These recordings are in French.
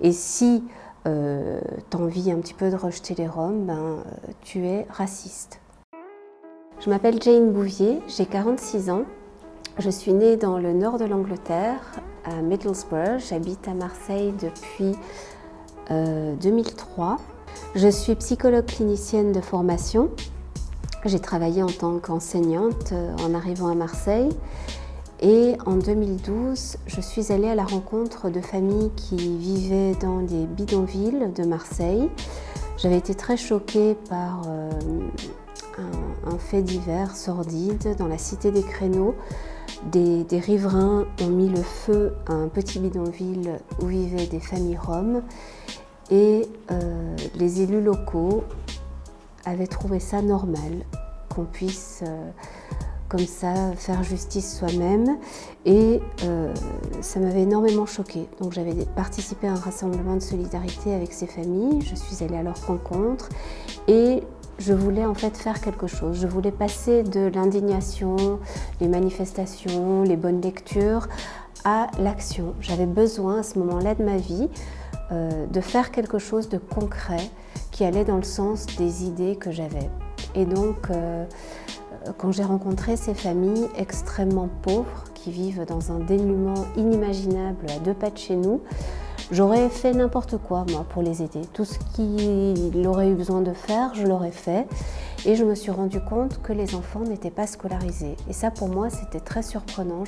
Et si tu as envie un petit peu de rejeter les Roms, tu es raciste. Je m'appelle Jane Bouvier, j'ai 46 ans. Je suis née dans le nord de l'Angleterre, à Middlesbrough. J'habite à Marseille depuis 2003. Je suis psychologue clinicienne de formation. J'ai travaillé en tant qu'enseignante en arrivant à Marseille. Et en 2012, je suis allée à la rencontre de familles qui vivaient dans des bidonvilles de Marseille. J'avais été très choquée par un fait divers sordide dans la cité des Créneaux. Des riverains ont mis le feu à un petit bidonville où vivaient des familles roms et les élus locaux avaient trouvé ça normal qu'on puisse comme ça faire justice soi-même et ça m'avait énormément choquée. Donc j'avais participé à un rassemblement de solidarité avec ces familles, je suis allée à leur rencontre et je voulais en fait faire quelque chose. Je voulais passer de l'indignation, les manifestations, les bonnes lectures à l'action. J'avais besoin à ce moment-là de ma vie de faire quelque chose de concret qui allait dans le sens des idées que j'avais. Et donc, quand j'ai rencontré ces familles extrêmement pauvres qui vivent dans un dénuement inimaginable à 2 pas de chez nous, j'aurais fait n'importe quoi, moi, pour les aider. Tout ce qu'il aurait eu besoin de faire, je l'aurais fait. Et je me suis rendu compte que les enfants n'étaient pas scolarisés. Et ça, pour moi, c'était très surprenant.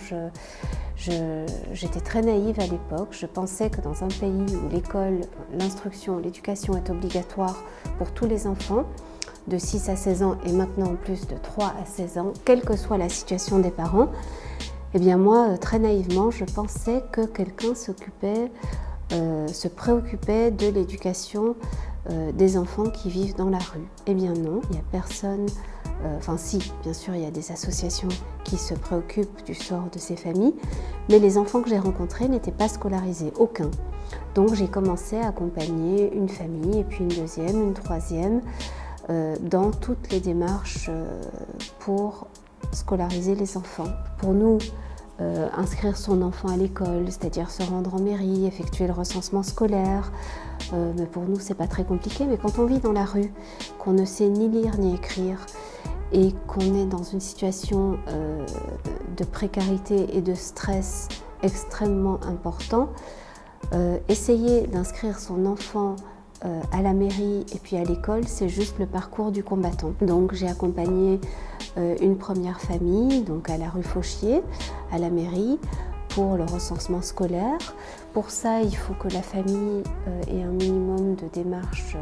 J'étais très naïve à l'époque. Je pensais que dans un pays où l'école, l'instruction, l'éducation est obligatoire pour tous les enfants, de 6 à 16 ans et maintenant en plus de 3 à 16 ans, quelle que soit la situation des parents, eh bien moi, très naïvement, je pensais que quelqu'un se préoccupait de l'éducation des enfants qui vivent dans la rue. Eh bien non, il n'y a personne, enfin si, bien sûr, il y a des associations qui se préoccupent du sort de ces familles, mais les enfants que j'ai rencontrés n'étaient pas scolarisés, aucun. Donc j'ai commencé à accompagner une famille, et puis une deuxième, une troisième, dans toutes les démarches pour scolariser les enfants. Pour nous, inscrire son enfant à l'école, c'est-à-dire se rendre en mairie, effectuer le recensement scolaire, mais pour nous c'est pas très compliqué, mais quand on vit dans la rue, qu'on ne sait ni lire ni écrire et qu'on est dans une situation de précarité et de stress extrêmement important, essayer d'inscrire son enfant à la mairie et puis à l'école, c'est juste le parcours du combattant. Donc j'ai accompagné une première famille, donc à la rue Fauchier, à la mairie, pour le recensement scolaire. Pour ça, il faut que la famille ait un minimum de démarches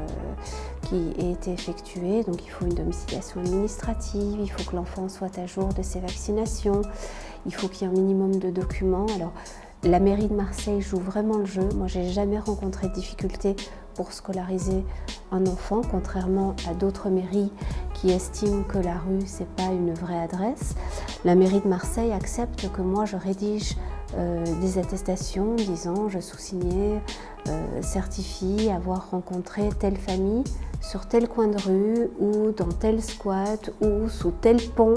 qui ait été effectuées. Donc il faut une domiciliation administrative, il faut que l'enfant soit à jour de ses vaccinations, il faut qu'il y ait un minimum de documents. Alors, la mairie de Marseille joue vraiment le jeu. Moi, j'ai jamais rencontré de difficulté pour scolariser un enfant, contrairement à d'autres mairies qui estiment que la rue, c'est pas une vraie adresse. La mairie de Marseille accepte que moi, je rédige des attestations disant je sous-signais, certifie avoir rencontré telle famille sur tel coin de rue ou dans tel squat ou sous tel pont.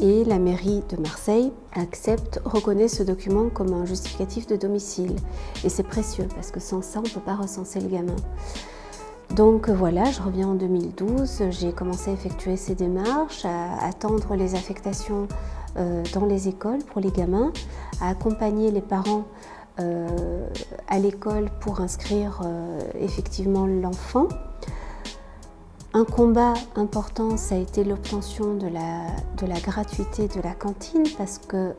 Et la mairie de Marseille reconnaît ce document comme un justificatif de domicile. Et c'est précieux parce que sans ça, on ne peut pas recenser le gamin. Donc voilà, je reviens en 2012, j'ai commencé à effectuer ces démarches, à attendre les affectations dans les écoles pour les gamins, à accompagner les parents à l'école pour inscrire effectivement l'enfant. Un combat important, ça a été l'obtention de la gratuité de la cantine parce que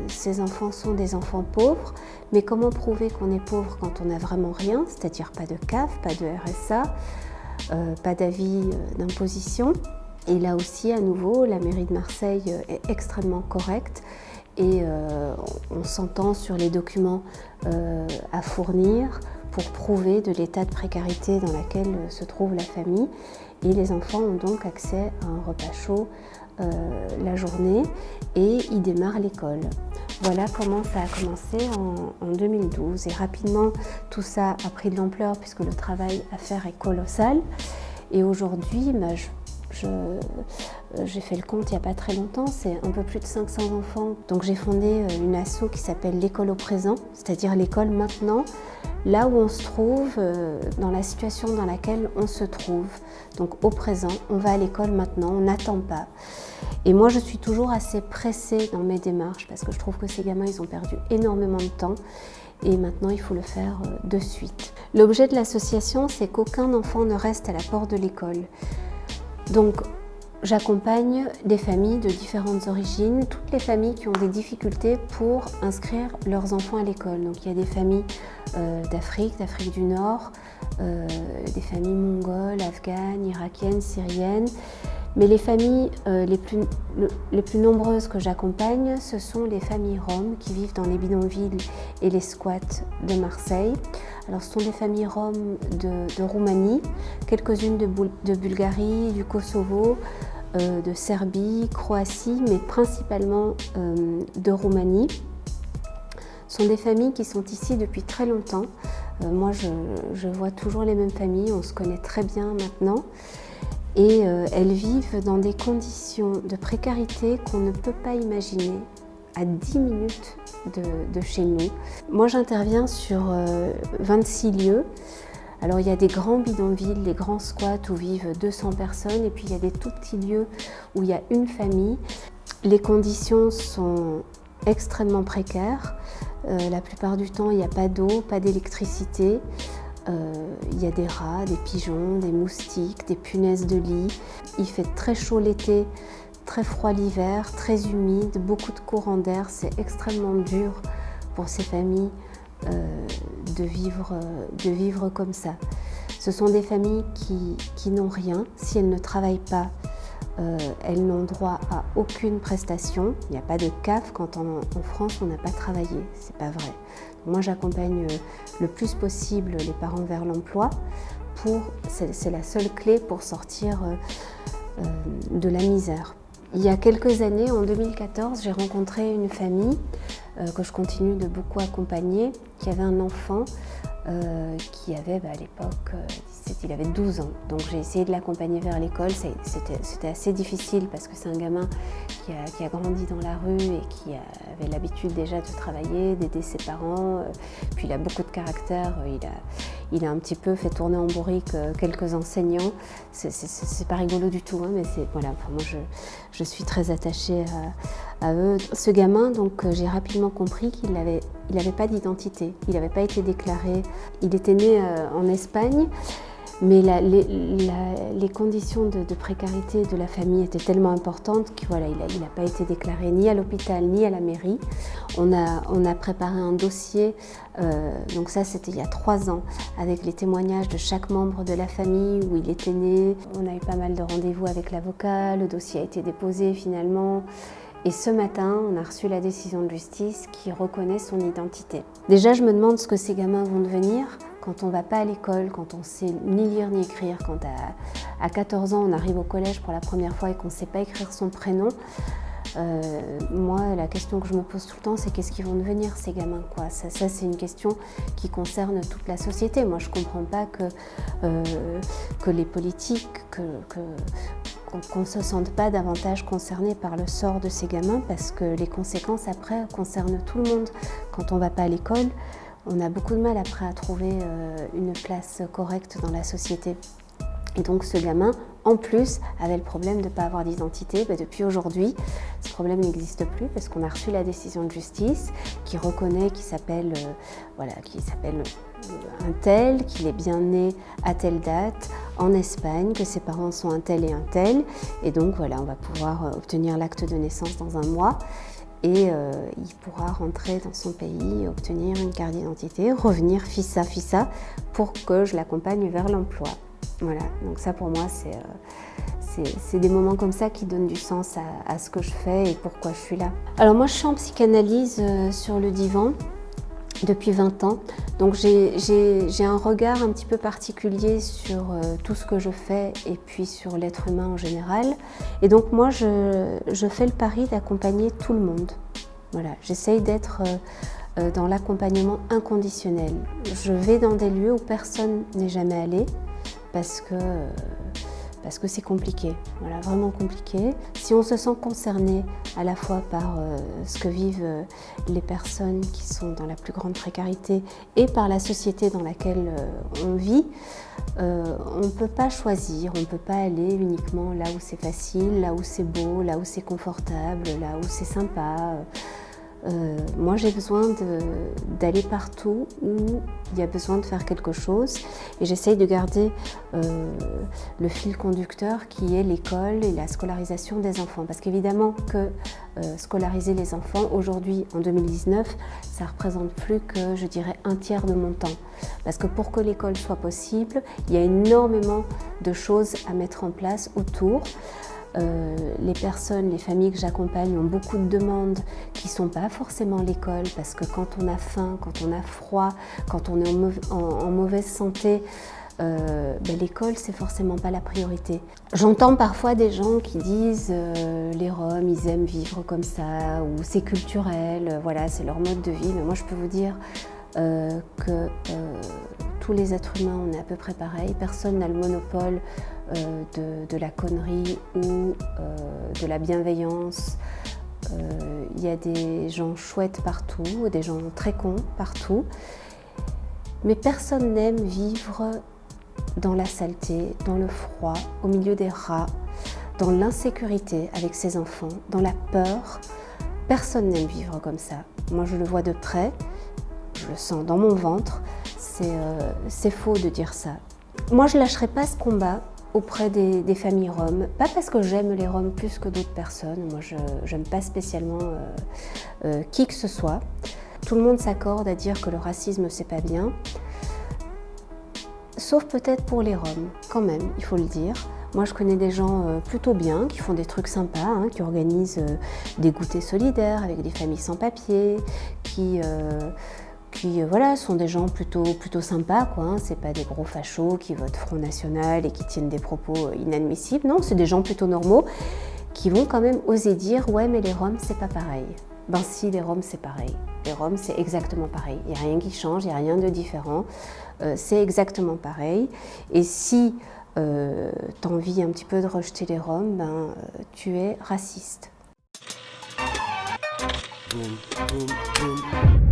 ces enfants sont des enfants pauvres. Mais comment prouver qu'on est pauvre quand on n'a vraiment rien, c'est-à-dire pas de CAF, pas de RSA, pas d'avis d'imposition. Et là aussi, à nouveau, la mairie de Marseille est extrêmement correcte et on s'entend sur les documents à fournir pour prouver de l'état de précarité dans lequel se trouve la famille. Et les enfants ont donc accès à un repas chaud la journée et ils démarrent l'école. Voilà comment ça a commencé en 2012. Et rapidement, tout ça a pris de l'ampleur puisque le travail à faire est colossal. Et aujourd'hui, J'ai fait le compte il n'y a pas très longtemps, c'est un peu plus de 500 enfants. Donc j'ai fondé une asso qui s'appelle l'école au présent, c'est-à-dire l'école maintenant, là où on se trouve, dans la situation dans laquelle on se trouve. Donc au présent, on va à l'école maintenant, on n'attend pas. Et moi je suis toujours assez pressée dans mes démarches parce que je trouve que ces gamins ils ont perdu énormément de temps. Et maintenant, il faut le faire de suite. L'objet de l'association, c'est qu'aucun enfant ne reste à la porte de l'école. Donc, j'accompagne des familles de différentes origines, toutes les familles qui ont des difficultés pour inscrire leurs enfants à l'école. Donc, il y a des familles d'Afrique du Nord, des familles mongoles, afghanes, irakiennes, syriennes. Mais les familles les plus nombreuses que j'accompagne, ce sont les familles roms qui vivent dans les bidonvilles et les squats de Marseille. Alors ce sont des familles roms de Roumanie, quelques-unes de Bulgarie, du Kosovo, de Serbie, Croatie, mais principalement de Roumanie. Ce sont des familles qui sont ici depuis très longtemps. Moi, je vois toujours les mêmes familles, on se connaît très bien maintenant. Et elles vivent dans des conditions de précarité qu'on ne peut pas imaginer à 10 minutes de chez nous. Moi, j'interviens sur 26 lieux. Alors, il y a des grands bidonvilles, des grands squats où vivent 200 personnes, et puis il y a des tout petits lieux où il y a une famille. Les conditions sont extrêmement précaires. La plupart du temps, il n'y a pas d'eau, pas d'électricité. Il y a des rats, des pigeons, des moustiques, des punaises de lit. Il fait très chaud l'été, très froid l'hiver, très humide, beaucoup de courants d'air. C'est extrêmement dur pour ces familles de vivre comme ça. Ce sont des familles qui n'ont rien. Si elles ne travaillent pas, elles n'ont droit à aucune prestation. Il n'y a pas de CAF quand en France on n'a pas travaillé. C'est pas vrai. Moi, j'accompagne le plus possible les parents vers l'emploi. C'est la seule clé pour sortir de la misère. Il y a quelques années, en 2014, j'ai rencontré une famille que je continue de beaucoup accompagner, qui avait un enfant qui avait à l'époque, il avait 12 ans. Donc j'ai essayé de l'accompagner vers l'école. C'était assez difficile parce que c'est un gamin qui a grandi dans la rue et qui avait l'habitude déjà de travailler, d'aider ses parents. Puis il a beaucoup de caractère. Il a un petit peu fait tourner en bourrique quelques enseignants. C'est pas rigolo du tout, hein, mais voilà. Moi, je suis très attachée à eux. Ce gamin, donc, j'ai rapidement compris qu'il n'avait pas d'identité. Il n'avait pas été déclaré. Il était né en Espagne. Mais les conditions de précarité de la famille étaient tellement importantes qu'il n'a pas été déclaré ni à l'hôpital ni à la mairie. On a préparé un dossier, donc ça c'était il y a 3 ans, avec les témoignages de chaque membre de la famille où il était né. On a eu pas mal de rendez-vous avec l'avocat, le dossier a été déposé finalement. Et ce matin, on a reçu la décision de justice qui reconnaît son identité. Déjà, je me demande ce que ces gamins vont devenir quand on ne va pas à l'école, quand on ne sait ni lire ni écrire, quand à 14 ans on arrive au collège pour la première fois et qu'on ne sait pas écrire son prénom. Moi, la question que je me pose tout le temps, c'est qu'est-ce qu'ils vont devenir ces gamins, quoi. Ça c'est une question qui concerne toute la société. Moi, je ne comprends pas que les politiques, qu'on ne se sente pas davantage concerné par le sort de ces gamins parce que les conséquences après concernent tout le monde. Quand on ne va pas à l'école, on a beaucoup de mal après à trouver une place correcte dans la société. Et donc ce gamin, en plus, avait le problème de ne pas avoir d'identité. Depuis aujourd'hui, ce problème n'existe plus parce qu'on a reçu la décision de justice qui reconnaît qu'il s'appelle un tel, qu'il est bien né à telle date en Espagne, que ses parents sont un tel et un tel. Et donc voilà, on va pouvoir obtenir l'acte de naissance dans un mois. Et il pourra rentrer dans son pays, obtenir une carte d'identité, revenir fissa pour que je l'accompagne vers l'emploi. Voilà, donc ça pour moi c'est des moments comme ça qui donnent du sens à ce que je fais et pourquoi je suis là. Alors moi je suis en psychanalyse sur le divan depuis 20 ans, donc j'ai un regard un petit peu particulier sur tout ce que je fais et puis sur l'être humain en général. Et donc moi je fais le pari d'accompagner tout le monde. Voilà, j'essaye d'être dans l'accompagnement inconditionnel. Je vais dans des lieux où personne n'est jamais allé parce que parce que c'est compliqué, voilà, vraiment compliqué. Si on se sent concerné à la fois par ce que vivent les personnes qui sont dans la plus grande précarité et par la société dans laquelle on vit, on ne peut pas choisir, on ne peut pas aller uniquement là où c'est facile, là où c'est beau, là où c'est confortable, là où c'est sympa. Moi j'ai besoin d'aller partout où il y a besoin de faire quelque chose et j'essaye de garder le fil conducteur qui est l'école et la scolarisation des enfants, parce qu'évidemment que scolariser les enfants aujourd'hui en 2019 ça représente plus que je dirais un tiers de mon temps, parce que pour que l'école soit possible il y a énormément de choses à mettre en place autour. Les personnes, les familles que j'accompagne ont beaucoup de demandes qui ne sont pas forcément l'école, parce que quand on a faim, quand on a froid, quand on est en mauvaise santé, l'école c'est forcément pas la priorité. J'entends parfois des gens qui disent les Roms ils aiment vivre comme ça, ou c'est culturel, voilà c'est leur mode de vie, mais moi je peux vous dire que tous les êtres humains on est à peu près pareil, personne n'a le monopole de la connerie ou de la bienveillance. Il y a des gens chouettes partout, des gens très cons partout, mais personne n'aime vivre dans la saleté, dans le froid, au milieu des rats, dans l'insécurité avec ses enfants, dans la peur. Personne n'aime vivre comme ça. Moi je le vois de près, je le sens dans mon ventre, c'est faux de dire ça. Moi je ne lâcherai pas ce combat auprès des familles roms, pas parce que j'aime les roms plus que d'autres personnes, moi je n'aime pas spécialement qui que ce soit. Tout le monde s'accorde à dire que le racisme c'est pas bien, sauf peut-être pour les roms, quand même, il faut le dire. Moi je connais des gens plutôt bien, qui font des trucs sympas, hein, qui organisent des goûters solidaires avec des familles sans papier, qui voilà, sont des gens plutôt sympas, quoi, hein. C'est pas des gros fachos qui votent Front National et qui tiennent des propos inadmissibles, non, c'est des gens plutôt normaux qui vont quand même oser dire « ouais mais les Roms c'est pas pareil ». Ben si, les Roms c'est pareil, les Roms c'est exactement pareil, il n'y a rien qui change, il n'y a rien de différent, c'est exactement pareil. Et si tu as envie un petit peu de rejeter les Roms, ben tu es raciste. Boum, boum, boum.